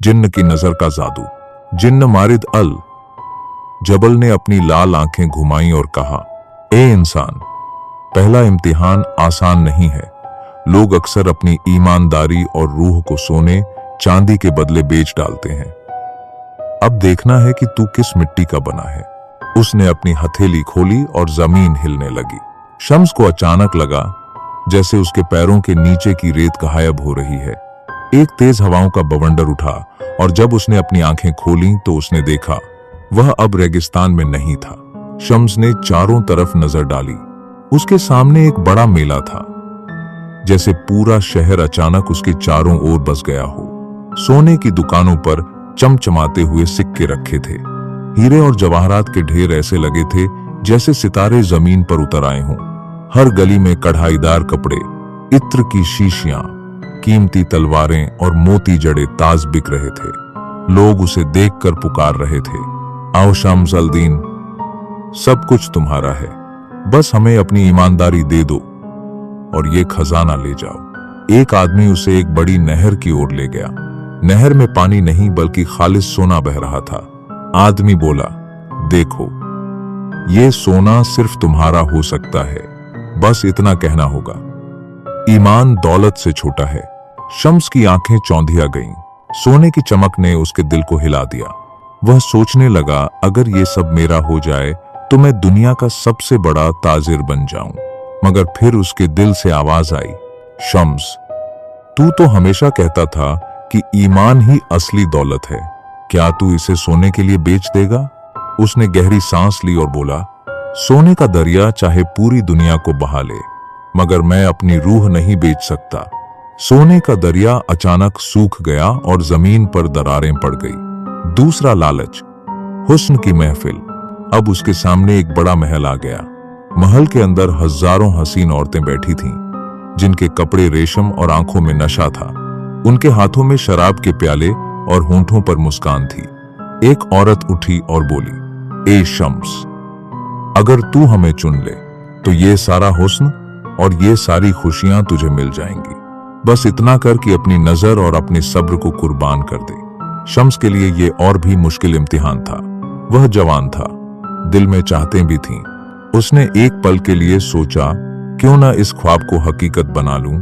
जिन्न की नजर का जादू। जिन्न मारिद अल जबल ने अपनी लाल आंखें घुमाई और कहा, ए इंसान, पहला इम्तिहान आसान नहीं है। लोग अक्सर अपनी ईमानदारी और रूह को सोने चांदी के बदले बेच डालते हैं। अब देखना है कि तू किस मिट्टी का बना है। उसने अपनी हथेली खोली और जमीन हिलने लगी। शम्स को अचानक लगा जैसे उसके पैरों के नीचे की रेत गायब हो रही है। एक तेज हवाओं का बवंडर उठा और जब उसने अपनी आंखें खोलीं तो उसने देखा वह अब रेगिस्तान में नहीं था। शम्स ने चारों तरफ नजर डाली। उसके सामने एक बड़ा मेला था, जैसे पूरा शहर अचानक उसके चारों ओर बस गया हो। सोने की दुकानों पर चमचमाते हुए सिक्के रखे थे। हीरे और जवाहरात के ढेर ऐसे लगे थे जैसे सितारे जमीन पर उतर आए हों। हर गली में कढ़ाईदार कपड़े, इत्र की शीशियां, कीमती तलवारें और मोती जड़े ताज बिक रहे थे। लोग उसे देखकर पुकार रहे थे, आओ शम्स अल दीन, सब कुछ तुम्हारा है, बस हमें अपनी ईमानदारी दे दो और ये खजाना ले जाओ। एक आदमी उसे एक बड़ी नहर की ओर ले गया। नहर में पानी नहीं बल्कि खालिस सोना बह रहा था। आदमी बोला, देखो, ये सोना सिर्फ तुम्हारा हो सकता है, बस इतना कहना होगा। ईमान दौलत से छोटा है। शम्स की आंखें चौंधिया गईं। सोने की चमक ने उसके दिल को हिला दिया। वह सोचने लगा, अगर ये सब मेरा हो जाए तो मैं दुनिया का सबसे बड़ा ताजिर बन जाऊं। मगर फिर उसके दिल से आवाज आई, शम्स, तू तो हमेशा कहता था कि ईमान ही असली दौलत है। क्या तू इसे सोने के लिए बेच देगा? उसने गहरी सांस ली और बोला, सोने का दरिया चाहे पूरी दुनिया को बहा ले, मगर मैं अपनी रूह नहीं बेच सकता। सोने का दरिया अचानक सूख गया और जमीन पर दरारें पड़ गई। दूसरा लालच, हुस्न की महफिल। अब उसके सामने एक बड़ा महल आ गया। महल के अंदर हजारों हसीन औरतें बैठी थीं, जिनके कपड़े रेशम और आंखों में नशा था। उनके हाथों में शराब के प्याले और होंठों पर मुस्कान थी। एक औरत उठी और बोली, ए शम्स, अगर तू हमें चुन ले तो ये सारा हुस्न और ये सारी खुशियां तुझे मिल जाएंगी। बस इतना कर कि अपनी नजर और अपने सब्र को कुर्बान कर दे। शम्स के लिए ये और भी मुश्किल इम्तिहान था। वह जवान था, दिल में चाहतें भी थीं। उसने एक पल के लिए सोचा, क्यों ना इस ख्वाब को हकीकत बना लूं,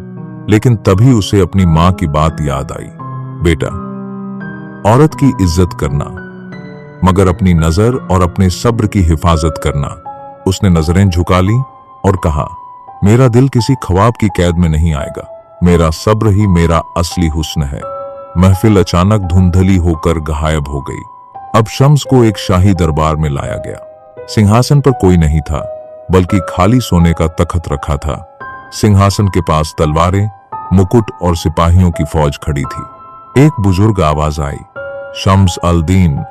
लेकिन तभी उसे अपनी मां की बात याद आई। बेटा, औरत की इज्जत करना, मगर अपनी नजर और अपने सब्र की हिफाजत करना। उसने नजरें झुका ली और कहा, मेरा दिल किसी ख्वाब की कैद में नहीं आएगा। मेरा सब्र ही मेरा असली हुस्न है। महफिल अचानक धुंधली होकर गायब हो गई। अब शम्स को एक शाही दरबार में लाया गया। सिंहासन पर कोई नहीं था, बल्कि खाली सोने का तख्त रखा था। सिंहासन के पास तलवारें, मुकुट और सिपाहियों की फौज खड़ी थी। एक बुजुर्ग आवाज आई, शम्स अल दीन,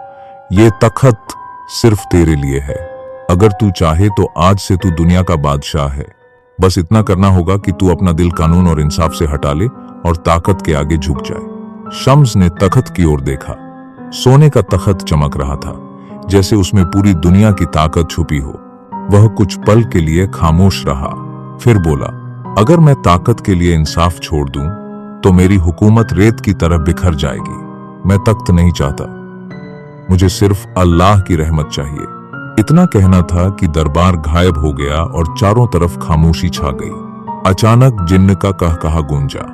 ये तख्त सिर्फ तेरे लिए है। अगर तू चाहे तो आज से तू दुनिया का बादशाह है। बस इतना करना होगा कि तू अपना दिल कानून और इंसाफ से हटा ले और ताकत के आगे झुक जाए। शम्स ने तख्त की ओर देखा। सोने का तख्त चमक रहा था, जैसे उसमें पूरी दुनिया की ताकत छुपी हो। वह कुछ पल के लिए खामोश रहा, फिर बोला, अगर मैं ताकत के लिए इंसाफ छोड़ दूं तो मेरी हुकूमत रेत की तरह बिखर जाएगी। मैं तख्त नहीं चाहता, मुझे सिर्फ अल्लाह की रहमत चाहिए। इतना कहना था कि दरबार गायब हो गया और चारों तरफ खामोशी छा गई। अचानक जिन्न का कहकहा गूंजा।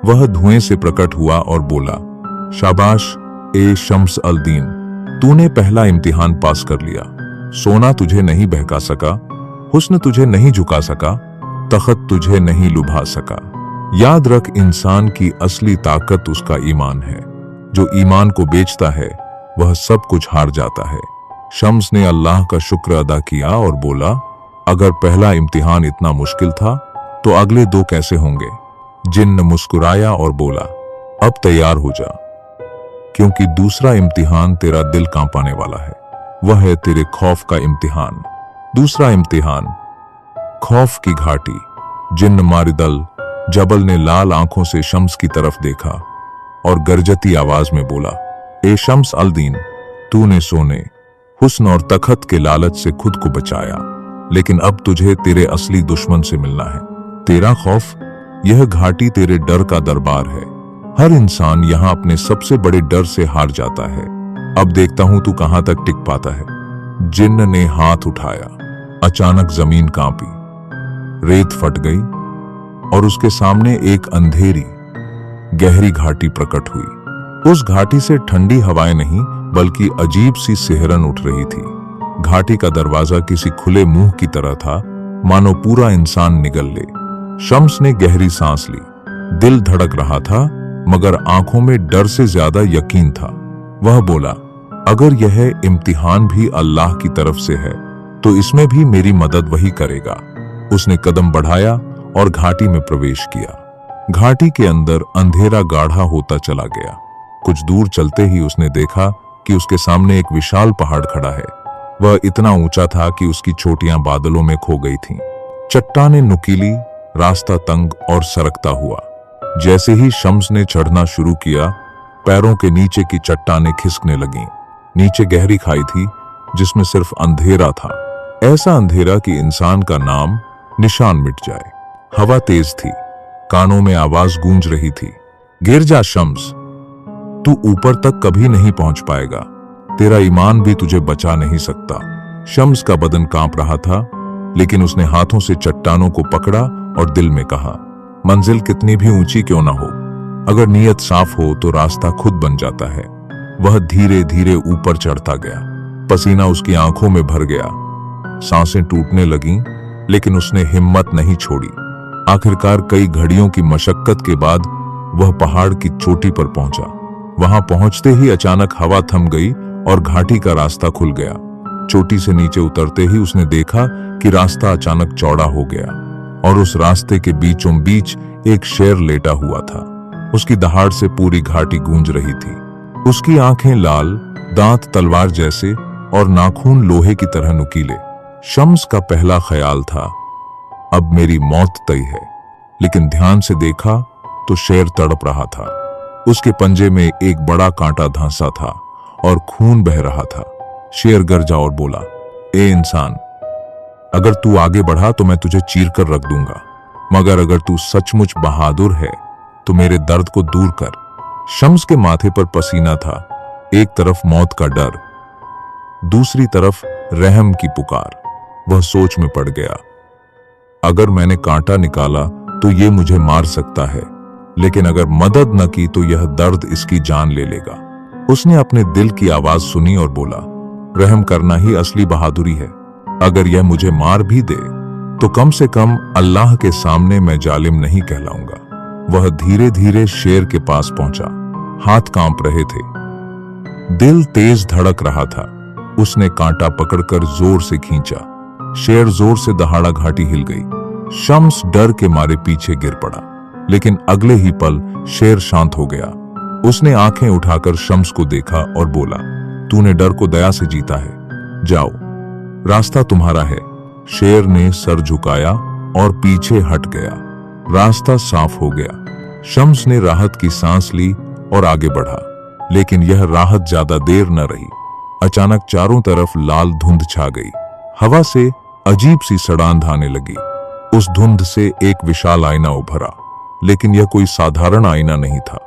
वह धुएं से प्रकट हुआ और बोला, शाबाश ए शम्स अल दीन, तूने पहला इम्तिहान पास कर लिया। सोना तुझे नहीं बहका सका, हुस्न तुझे नहीं झुका सका, तख्त तुझे नहीं लुभा सका। याद रख, इंसान की असली ताकत उसका ईमान है। जो ईमान को बेचता है वह सब कुछ हार जाता है। शम्स ने अल्लाह का शुक्र अदा किया और बोला, अगर पहला इम्तिहान इतना मुश्किल था तो अगले दो कैसे होंगे? जिन्न मुस्कुराया और बोला, अब तैयार हो जा, क्योंकि दूसरा इम्तिहान तेरा दिल कांपाने वाला है। वह है तेरे खौफ का इम्तिहान। दूसरा इम्तिहान, खौफ की घाटी। जिन्न मारिदल जबल ने लाल आंखों से शम्स की तरफ देखा और गरजती आवाज में बोला, ए शम्स अल दीन, तूने सोने, हुस्न और तख्त के लालच से खुद को बचाया, लेकिन अब तुझे तेरे असली दुश्मन से मिलना है। तेरा खौफ, यह घाटी तेरे डर का दरबार है। हर इंसान यहाँ अपने सबसे बड़े डर से हार जाता है। अब देखता हूं तू कहां तक टिक पाता है। जिन्न ने हाथ उठाया। अचानक जमीन कांपी, रेत फट गई और उसके सामने एक अंधेरी गहरी घाटी प्रकट हुई। उस घाटी से ठंडी हवाएं नहीं बल्कि अजीब सी सिहरन उठ रही थी। घाटी का दरवाजा किसी खुले मुंह की तरह था, मानो पूरा इंसान निगल ले। शम्स ने गहरी सांस ली। दिल धड़क रहा था मगर आंखों में डर से ज्यादा यकीन था। वह बोला, अगर यह इम्तिहान भी अल्लाह की तरफ से है तो इसमें भी मेरी मदद वही करेगा। उसने कदम बढ़ाया और घाटी में प्रवेश किया। घाटी के अंदर अंधेरा गाढ़ा होता चला गया। कुछ दूर चलते ही उसने देखा कि उसके सामने एक विशाल पहाड़ खड़ा है। वह इतना ऊंचा था कि उसकी चोटियां बादलों में खो गई थीं। चट्टानें नुकीली, रास्ता तंग और सरकता हुआ। जैसे ही शम्स ने चढ़ना शुरू किया, पैरों के नीचे की चट्टानें खिसकने लगीं। नीचे गहरी खाई थी जिसमें सिर्फ अंधेरा था, ऐसा अंधेरा कि इंसान का नाम निशान मिट जाए। हवा तेज थी, कानों में आवाज गूंज रही थी, गिर जा शम्स, तू ऊपर तक कभी नहीं पहुंच पाएगा, तेरा ईमान भी तुझे बचा नहीं सकता। शम्स का बदन कांप रहा था, लेकिन उसने हाथों से चट्टानों को पकड़ा और दिल में कहा, मंजिल कितनी भी ऊंची क्यों ना हो, अगर नीयत साफ हो तो रास्ता खुद बन जाता है। वह धीरे धीरे ऊपर चढ़ता गया। पसीना उसकी आंखों में भर गया, सांसें टूटने लगीं, लेकिन उसने हिम्मत नहीं छोड़ी। आखिरकार कई घड़ियों की मशक्कत के बाद वह पहाड़ की चोटी पर पहुंचा। वहां पहुंचते ही अचानक हवा थम गई और घाटी का रास्ता खुल गया। चोटी से नीचे उतरते ही उसने देखा कि रास्ता अचानक चौड़ा हो गया और उस रास्ते के बीचों बीच एक शेर लेटा हुआ था। उसकी दहाड़ से पूरी घाटी गूंज रही थी। उसकी आंखें लाल, दांत तलवार जैसे और नाखून लोहे की तरह नुकीले। शम्स का पहला ख्याल था, अब मेरी मौत तय है, लेकिन ध्यान से देखा तो शेर तड़प रहा था। उसके पंजे में एक बड़ा कांटा धंसा था और खून बह रहा था। शेर गरजा और बोला, ए इंसान, अगर तू आगे बढ़ा तो मैं तुझे चीर कर रख दूंगा, मगर अगर तू सचमुच बहादुर है तो मेरे दर्द को दूर कर। शम्स के माथे पर पसीना था, एक तरफ मौत का डर, दूसरी तरफ रहम की पुकार। वह सोच में पड़ गया, अगर मैंने कांटा निकाला तो ये मुझे मार सकता है, लेकिन अगर मदद न की तो यह दर्द इसकी जान ले लेगा। उसने अपने दिल की आवाज सुनी और बोला, रहम करना ही असली बहादुरी है। अगर यह मुझे मार भी दे तो कम से कम अल्लाह के सामने मैं जालिम नहीं कहलाऊंगा। वह धीरे धीरे शेर के पास पहुंचा। हाथ कांप रहे थे, दिल तेज धड़क रहा था। उसने कांटा पकड़कर जोर से खींचा। शेर जोर से दहाड़ा, घाटी हिल गई। शम्स डर के मारे पीछे गिर पड़ा, लेकिन अगले ही पल शेर शांत हो गया। उसने आंखें उठाकर शम्स को देखा और बोला, तूने डर को दया से जीता है, जाओ, रास्ता तुम्हारा है। शेर ने सर झुकाया और पीछे हट गया। रास्ता साफ हो गया। शम्स ने राहत की सांस ली और आगे बढ़ा, लेकिन यह राहत ज्यादा देर न रही। अचानक चारों तरफ लाल धुंध छा गई। हवा से अजीब सी सड़ांध आने लगी। उस धुंध से एक विशाल आईना उभरा, लेकिन यह कोई साधारण आईना नहीं था।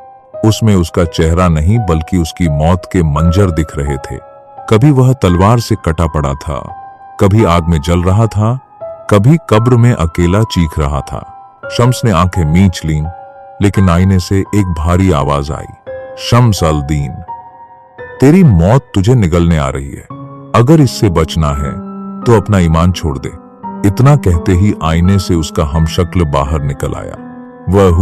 उसमें उसका चेहरा नहीं बल्कि उसकी मौत के मंजर दिख रहे थे। कभी वह तलवार से कटा पड़ा था, कभी आग में जल रहा था, कभी कब्र में अकेला चीख रहा था। शम्स ने आंखें मींच लीं, लेकिन आईने से एक भारी आवाज आई, शम्स अल दीन, तेरी मौत तुझे निगलने आ रही है। अगर इससे बचना है तो अपना ईमान छोड़ दे। इतना कहते ही आईने से उसका हमशक्ल बाहर निकल आया। वह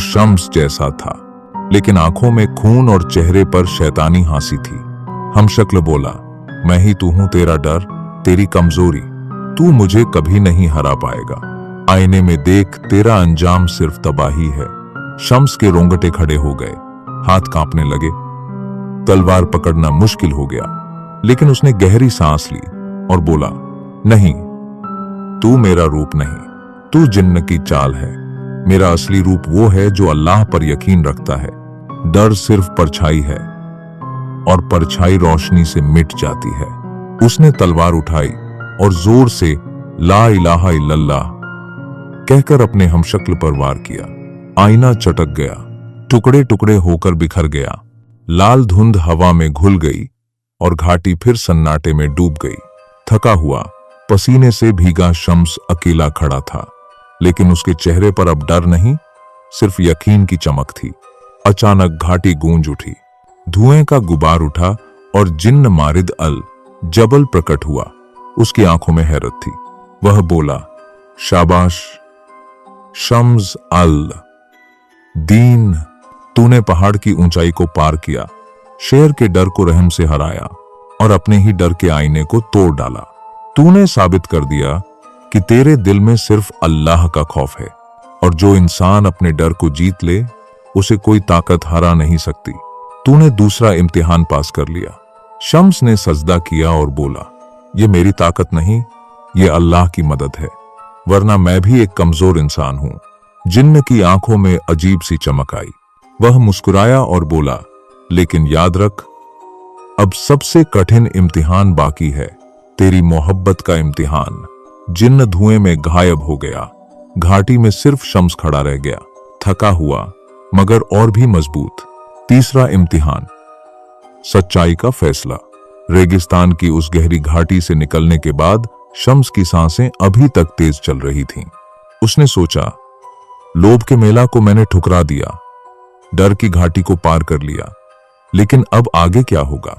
शम्स जैसा था, लेकिन आंखों में खून और चेहरे पर शैतानी हंसी थी। हमशक्ल बोला, मैं ही तू हूं, तेरा डर, तेरी कमजोरी, तू मुझे कभी नहीं हरा पाएगा। आईने में देख, तेरा अंजाम सिर्फ तबाही है। शम्स के रोंगटे खड़े हो गए, हाथ कांपने लगे, तलवार पकड़ना मुश्किल हो गया, लेकिन उसने गहरी सांस ली और बोला, नहीं, तू मेरा रूप नहीं, तू जिन्न की चाल है। मेरा असली रूप वो है जो अल्लाह पर यकीन रखता है। डर सिर्फ परछाई है और परछाई रोशनी से मिट जाती है। उसने तलवार उठाई और जोर से ला इलाहा इल्लल्लाह कहकर अपने हमशक्ल पर वार किया। आईना चटक गया, टुकड़े टुकड़े होकर बिखर गया। लाल धुंध हवा में घुल गई और घाटी फिर सन्नाटे में डूब गई। थका हुआ, पसीने से भीगा शम्स अकेला खड़ा था, लेकिन उसके चेहरे पर अब डर नहीं, सिर्फ यकीन की चमक थी। अचानक घाटी गूंज उठी, धुएं का गुबार उठा और जिन्न मारिद अल जबल प्रकट हुआ। उसकी आंखों में हैरत थी। वह बोला, शाबाश शम्स अल दीन, तूने पहाड़ की ऊंचाई को पार किया, शेर के डर को रहम से हराया और अपने ही डर के आईने को तोड़ डाला। तूने साबित कर दिया कि तेरे दिल में सिर्फ अल्लाह का खौफ है और जो इंसान अपने डर को जीत ले उसे कोई ताकत हरा नहीं सकती। तूने दूसरा इम्तिहान पास कर लिया। शम्स ने सजदा किया और बोला, ये मेरी ताकत नहीं, ये अल्लाह की मदद है, वरना मैं भी एक कमजोर इंसान हूं। जिन्न की आंखों में अजीब सी चमक आई। वह मुस्कुराया और बोला, लेकिन याद रख, अब सबसे कठिन इम्तिहान बाकी है, तेरी मोहब्बत का इम्तिहान। जिन्न धुएं में गायब हो गया। घाटी में सिर्फ शम्स खड़ा रह गया, थका हुआ मगर और भी मजबूत। तीसरा इम्तिहान, सच्चाई का फैसला। रेगिस्तान की उस गहरी घाटी से निकलने के बाद शम्स की सांसें अभी तक तेज चल रही थीं। उसने सोचा, लोभ के मेला को मैंने ठुकरा दिया, डर की घाटी को पार कर लिया, लेकिन अब आगे क्या होगा?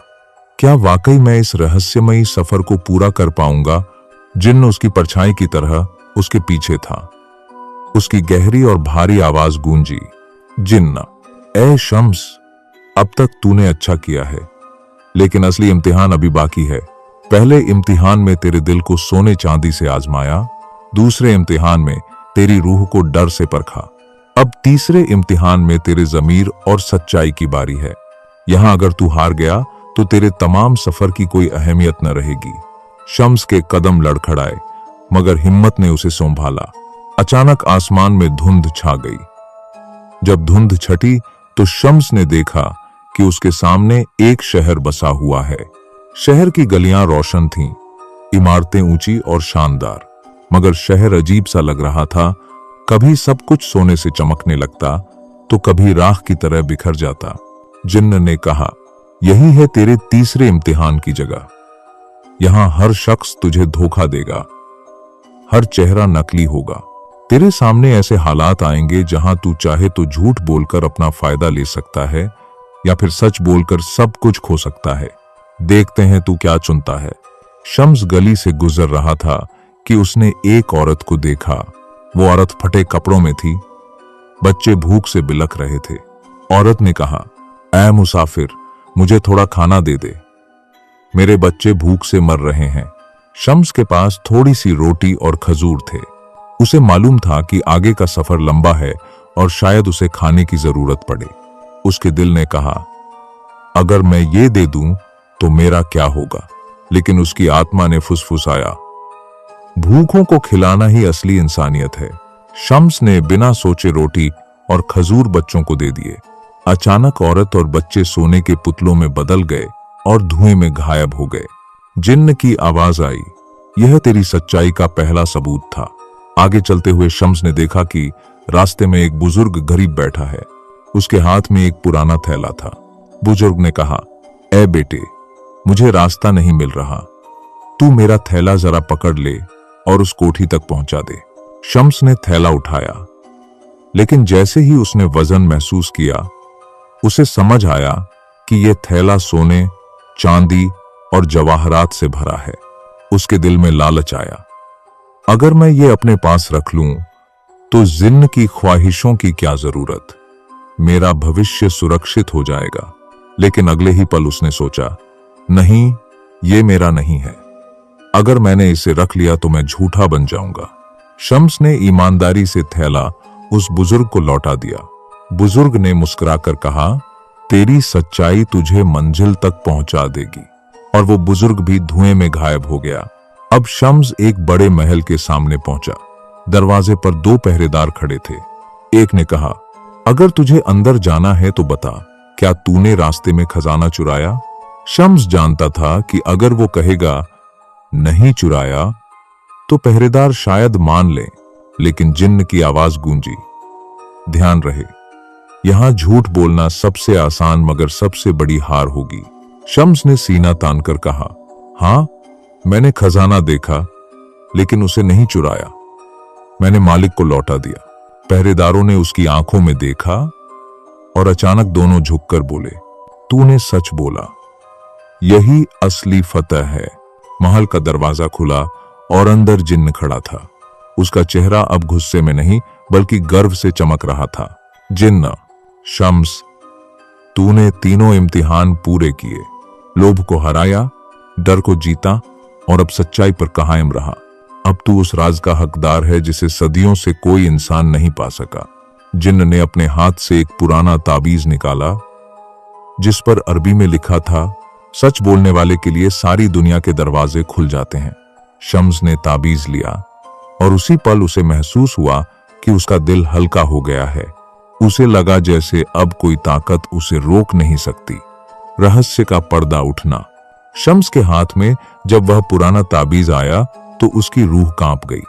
क्या वाकई मैं इस रहस्यमयी सफर को पूरा कर पाऊंगा? जिन्न उसकी परछाई की तरह उसके पीछे था। उसकी गहरी और भारी आवाज गूंजी, जिन्न, ए शम्स, अब तक तूने अच्छा किया है, लेकिन असली इम्तिहान अभी बाकी है। पहले इम्तिहान में तेरे दिल को सोने चांदी से आजमाया, दूसरे इम्तिहान में तेरी रूह को डर से परखा, अब तीसरे इम्तिहान में तेरे ज़मीर और सच्चाई की बारी है। यहां अगर तू हार गया तो तेरे तमाम सफर की कोई अहमियत न रहेगी। शम्स के कदम लड़खड़ाए, मगर हिम्मत ने उसे संभाला। अचानक आसमान में धुंध छा गई। जब धुंध छटी तो शम्स ने देखा कि उसके सामने एक शहर बसा हुआ है। शहर की गलियां रोशन थीं, इमारतें ऊंची और शानदार, मगर शहर अजीब सा लग रहा था। कभी सब कुछ सोने से चमकने लगता तो कभी राख की तरह बिखर जाता। जिन्न ने कहा, यही है तेरे तीसरे इम्तिहान की जगह। यहां हर शख्स तुझे धोखा देगा, हर चेहरा नकली होगा। तेरे सामने ऐसे हालात आएंगे जहां तू चाहे तो झूठ बोलकर अपना फायदा ले सकता है या फिर सच बोलकर सब कुछ खो सकता है। देखते हैं तू क्या चुनता है। शम्स गली से गुजर रहा था कि उसने एक औरत को देखा। वो औरत फटे कपड़ों में थी, बच्चे भूख से बिलख रहे थे। औरत ने कहा, ऐ मुसाफिर, मुझे थोड़ा खाना दे दे, मेरे बच्चे भूख से मर रहे हैं। शम्स के पास थोड़ी सी रोटी और खजूर थे। उसे मालूम था कि आगे का सफर लंबा है और शायद उसे खाने की जरूरत पड़े। उसके दिल ने कहा, अगर मैं ये दे दूं तो मेरा क्या होगा? लेकिन उसकी आत्मा ने फुसफुसाया, भूखों को खिलाना ही असली इंसानियत है। शम्स ने बिना सोचे रोटी और खजूर बच्चों को दे दिए। अचानक औरत और बच्चे सोने के पुतलों में बदल गए और धुएं में गायब हो गए। जिन्न की आवाज आई, यह तेरी सच्चाई का पहला सबूत था। आगे चलते हुए शम्स ने देखा कि रास्ते में एक बुजुर्ग गरीब बैठा है। उसके हाथ में एक पुराना थैला था। बुजुर्ग ने कहा, ए बेटे, मुझे रास्ता नहीं मिल रहा, तू मेरा थैला जरा पकड़ ले और उस कोठी तक पहुंचा दे। शम्स ने थैला उठाया, लेकिन जैसे ही उसने वजन महसूस किया, उसे समझ आया कि यह थैला सोने, चांदी और जवाहरात से भरा है। उसके दिल में लालच आया, अगर मैं ये अपने पास रख लूं तो जिन्न की ख्वाहिशों की क्या जरूरत, मेरा भविष्य सुरक्षित हो जाएगा। लेकिन अगले ही पल उसने सोचा, नहीं, ये मेरा नहीं है। अगर मैंने इसे रख लिया तो मैं झूठा बन जाऊंगा। शम्स ने ईमानदारी से थैला उस बुजुर्ग को लौटा दिया। बुजुर्ग ने मुस्कुराकर कहा, तेरी सच्चाई तुझे मंजिल तक पहुंचा देगी। और वो बुजुर्ग भी धुएं में गायब हो गया। अब शम्स एक बड़े महल के सामने पहुंचा। दरवाजे पर 2 पहरेदार खड़े थे। एक ने कहा, अगर तुझे अंदर जाना है तो बता, क्या तूने रास्ते में खजाना चुराया? शम्स जानता था कि अगर वो कहेगा नहीं चुराया तो पहरेदार शायद मान ले, लेकिन जिन्न की आवाज गूंजी, ध्यान रहे, यहां झूठ बोलना सबसे आसान मगर सबसे बड़ी हार होगी। शम्स ने सीना तानकर कहा, हां, मैंने खजाना देखा, लेकिन उसे नहीं चुराया। मैंने मालिक को लौटा दिया। पहरेदारों ने उसकी आंखों में देखा और अचानक दोनों झुककर बोले, तूने सच बोला, यही असली फतह है। महल का दरवाजा खुला और अंदर जिन्न खड़ा था। उसका चेहरा अब गुस्से में नहीं बल्कि गर्व से चमक रहा था। जिन्न, शम्स, तूने तीनों इम्तिहान पूरे किए, लोभ को हराया, डर को जीता और अब सच्चाई पर कायम रहा। अब तू उस राज का हकदार है जिसे सदियों से कोई इंसान नहीं पा सका। जिन्न ने अपने हाथ से एक पुराना ताबीज निकाला जिस पर अरबी में लिखा था, सच बोलने वाले के लिए सारी दुनिया के दरवाजे खुल जाते हैं। शम्स ने ताबीज लिया और उसी पल उसे महसूस हुआ कि उसका दिल हल्का हो गया है। उसे लगा जैसे अब कोई ताकत उसे रोक नहीं सकती। रहस्य का पर्दा उठना। शम्स के हाथ में जब वह पुराना ताबीज आया तो उसकी रूह कांप गई।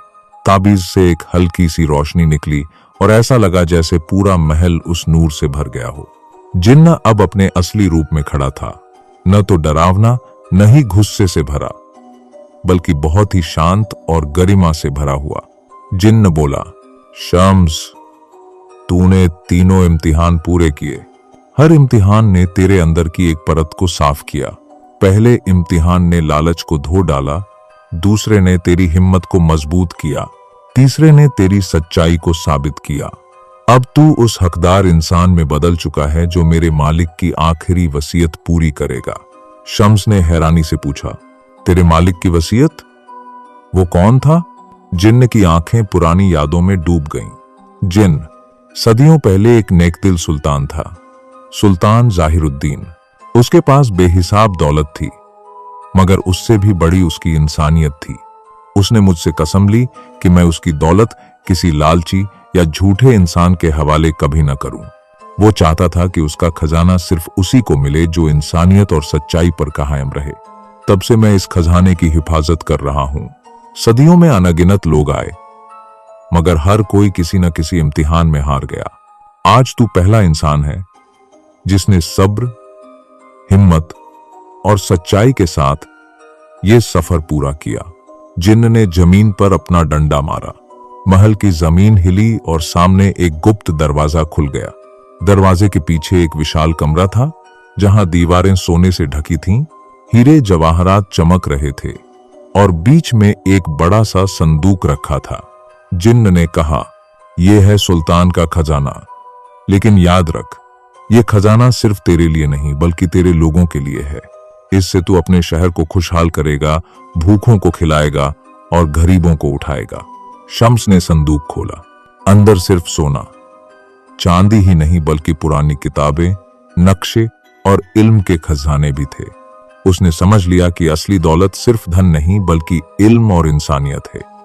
ताबीज से एक हल्की सी रोशनी निकली और ऐसा लगा जैसे पूरा महल उस नूर से भर गया हो। जिन्न अब अपने असली रूप में खड़ा था, न तो डरावना न ही गुस्से से भरा, बल्कि बहुत ही शांत और गरिमा से भरा हुआ। जिन्न बोला, शम्स, तूने तीनों इम्तिहान पूरे किए। हर इम्तिहान ने तेरे अंदर की एक परत को साफ किया। पहले इम्तिहान ने लालच को धो डाला, दूसरे ने तेरी हिम्मत को मजबूत किया, तीसरे ने तेरी सच्चाई को साबित किया। अब तू उस हकदार इंसान में बदल चुका है जो मेरे मालिक की आखिरी वसीयत पूरी करेगा। शम्स ने हैरानी से पूछा, तेरे मालिक की वसीयत? वो कौन था? जिन्न की आंखें पुरानी यादों में डूब गईं। जिन्न, सदियों पहले एक नेकदिल सुल्तान था, सुल्तान जाहिरुद्दीन। उसके पास बेहिसाब दौलत थी, मगर उससे भी बड़ी उसकी इंसानियत थी। उसने मुझसे कसम ली कि मैं उसकी दौलत किसी लालची या झूठे इंसान के हवाले कभी न करूं। वो चाहता था कि उसका खजाना सिर्फ उसी को मिले जो इंसानियत और सच्चाई पर कायम रहे। तब से मैं इस खजाने की हिफाजत कर रहा हूं। सदियों में अनगिनत लोग आए, मगर हर कोई किसी न किसी इम्तिहान में हार गया। आज तू पहला इंसान है जिसने सब्र, हिम्मत और सच्चाई के साथ ये सफर पूरा किया। जिन्न ने जमीन पर अपना डंडा मारा। महल की जमीन हिली और सामने एक गुप्त दरवाजा खुल गया। दरवाजे के पीछे एक विशाल कमरा था जहां दीवारें सोने से ढकी थीं, हीरे जवाहरात चमक रहे थे और बीच में एक बड़ा सा संदूक रखा था। जिन्न ने कहा, यह है सुल्तान का खजाना, लेकिन याद रख, यह खजाना सिर्फ तेरे लिए नहीं बल्कि तेरे लोगों के लिए है। इससे तू अपने शहर को खुशहाल करेगा, भूखों को खिलाएगा और गरीबों को उठाएगा। शम्स ने संदूक खोला। अंदर सिर्फ सोना, चांदी ही नहीं बल्कि पुरानी किताबें, नक्शे और इल्म के खजाने भी थे। उसने समझ लिया कि असली दौलत सिर्फ धन नहीं बल्कि इल्म और इंसानियत है।